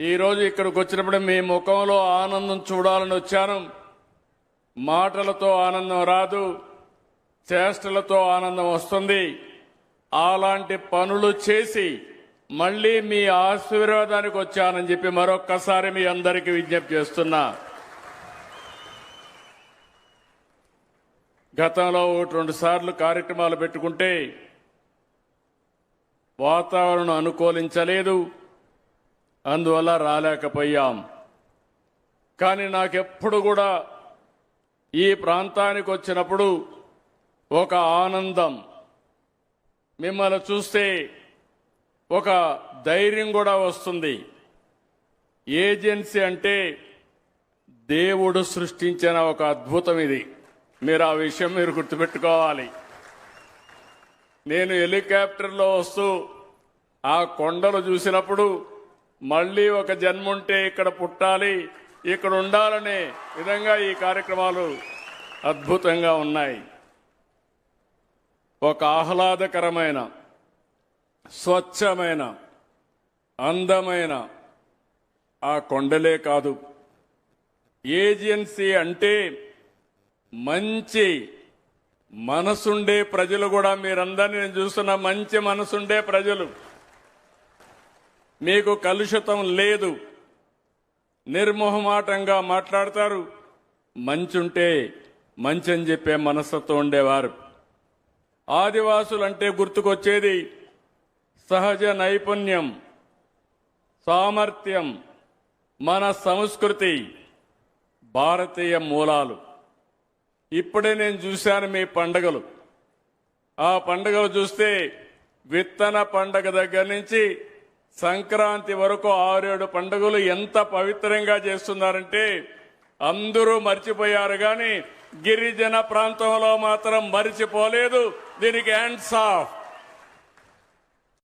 ఈరోజు ఇక్కడికి వచ్చినప్పుడు మీ ముఖంలో ఆనందం చూడాలని వచ్చాను. మాటలతో ఆనందం రాదు, చేష్టలతో ఆనందం వస్తుంది. అలాంటి పనులు చేసి మళ్ళీ మీ ఆశీర్వాదానికి వచ్చానని చెప్పి మరొక్కసారి మీ అందరికీ విజ్ఞప్తి చేస్తున్నా. గతంలో 1-2 సార్లు కార్యక్రమాలు పెట్టుకుంటే వాతావరణం అనుకూలించలేదు, అందువల్ల రాలేకపోయాం. కానీ నాకెప్పుడు కూడా ఈ ప్రాంతానికి వచ్చినప్పుడు ఒక ఆనందం, మిమ్మల్ని చూస్తే ఒక ధైర్యం కూడా వస్తుంది. ఏజెన్సీ అంటే దేవుడు సృష్టించిన ఒక అద్భుతం ఇది. మీరు ఆ విషయం మీరు గుర్తుపెట్టుకోవాలి. నేను హెలికాప్టర్లో వస్తూ ఆ కొండలు చూసినప్పుడు మళ్ళీ ఒక జన్ముంటే ఇక్కడ పుట్టాలి, ఇక్కడ ఉండాలనే విధంగా ఈ కార్యక్రమాలు అద్భుతంగా ఉన్నాయి. ఒక ఆహ్లాదకరమైన, స్వచ్ఛమైన, అందమైన ఆ కొండలే కాదు, ఏజెన్సీ అంటే మంచి మనసుండే ప్రజలు కూడా, మీరందరినీ నేను చూస్తున్న మంచి మనసుండే ప్రజలు. మీకు కలుషితం లేదు, నిర్మోహమాటంగా మాట్లాడతారు, మంచుంటే మంచి అని చెప్పే మనసుతో ఉండేవారు. ఆదివాసులంటే గుర్తుకొచ్చేది సహజ నైపుణ్యం, సామర్థ్యం, మన సంస్కృతి, భారతీయ మూలాలు. ఇప్పుడే నేను చూశాను మీ పండుగలు. ఆ పండుగలు చూస్తే విత్తన పండుగ దగ్గర నుంచి సంక్రాంతి వరకు 6-7 పండుగలు ఎంత పవిత్రంగా చేస్తున్నారంటే అందరూ మర్చిపోయారు, కానీ గిరిజన ప్రాంతంలో మాత్రం మర్చిపోలేదు. దీనికి హ్యాండ్స్ ఆఫ్.